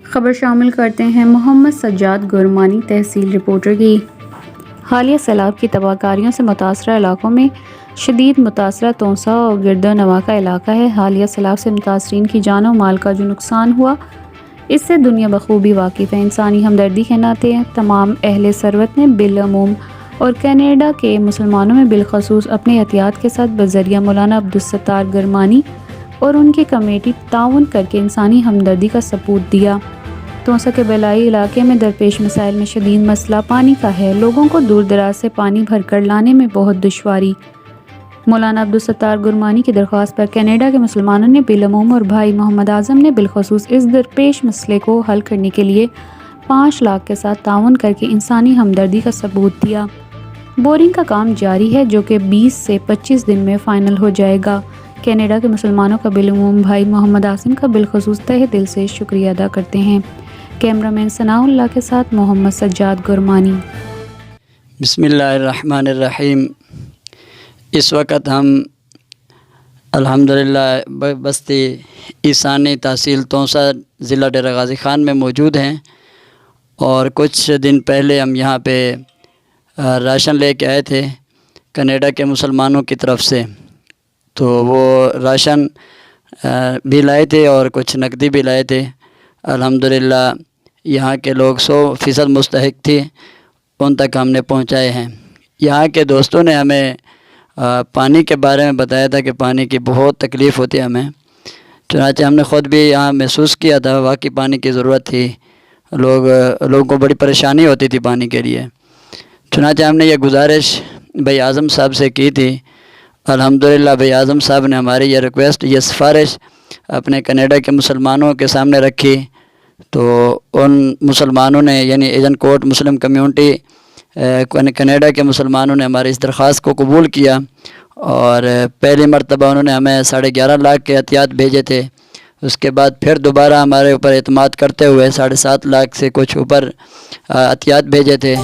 خبر شامل کرتے ہیں محمد سجاد گرمانی تحصیل رپورٹر کی۔ حالیہ سیلاب کی تباہ کاریوں سے متاثرہ علاقوں میں شدید متاثرہ تونسا اور گرد و نواح کا علاقہ ہے۔ حالیہ سیلاب سے متاثرین کی جان و مال کا جو نقصان ہوا اس سے دنیا بخوبی واقف ہے۔ انسانی ہمدردی کے ناطے تمام اہل ثروت نے بالعموم اور کینیڈا کے مسلمانوں میں بالخصوص اپنے احتیاط کے ساتھ بذریعہ مولانا عبدالستار گرمانی اور ان کی کمیٹی تعاون کر کے انسانی ہمدردی کا ثبوت دیا۔ تونسا کے بالائی علاقے میں درپیش مسائل میں شدید مسئلہ پانی کا ہے۔ لوگوں کو دور دراز سے پانی بھر کر لانے میں بہت دشواری۔ مولانا عبدالستار گرمانی کی درخواست پر کینیڈا کے مسلمانوں نے بالعموم اور بھائی محمد اعظم نے بالخصوص اس درپیش مسئلے کو حل کرنے کے لیے 5 لاکھ کے ساتھ تعاون کر کے انسانی ہمدردی کا ثبوت دیا۔ بورنگ کا کام جاری ہے جو کہ 20 سے 25 دن میں فائنل ہو جائے گا۔ کینیڈا کے مسلمانوں کا بالعموم بھائی محمد اعظم کا بالخصوص تہہ دل سے شکریہ ادا کرتے ہیں۔ کیمرہ مین ثناء اللہ کے ساتھ محمد سجاد گرمانی۔ بسم اللہ الرحمن الرحیم۔ اس وقت ہم الحمدللہ بستی عیسانی تحصیل تونسا ضلع ڈیرہ غازی خان میں موجود ہیں، اور کچھ دن پہلے ہم یہاں پہ راشن لے کے آئے تھے کینیڈا کے مسلمانوں کی طرف سے، تو وہ راشن بھی لائے تھے اور کچھ نقدی بھی لائے تھے۔ الحمدللہ یہاں کے لوگ 100% مستحق تھے، ان تک ہم نے پہنچائے ہیں۔ یہاں کے دوستوں نے ہمیں پانی کے بارے میں بتایا تھا کہ پانی کی بہت تکلیف ہوتی ہے ہمیں، چنانچہ ہم نے خود بھی یہاں محسوس کیا تھا، واقعی پانی کی ضرورت تھی، لوگوں کو بڑی پریشانی ہوتی تھی پانی کے لیے۔ چنانچہ ہم نے یہ گزارش بھائی اعظم صاحب سے کی تھی۔ الحمدللہ بھائی اعظم صاحب نے ہماری یہ ریکویسٹ، یہ سفارش اپنے کینیڈا کے مسلمانوں کے سامنے رکھی، تو ان مسلمانوں نے یعنی ایجنٹ کوٹ مسلم کمیونٹی کینیڈا کے مسلمانوں نے ہماری اس درخواست کو قبول کیا، اور پہلی مرتبہ انہوں نے ہمیں 11.5 لاکھ کے عطیات بھیجے تھے۔ اس کے بعد پھر دوبارہ ہمارے اوپر اعتماد کرتے ہوئے 7.5 لاکھ سے کچھ اوپر عطیات بھیجے تھے۔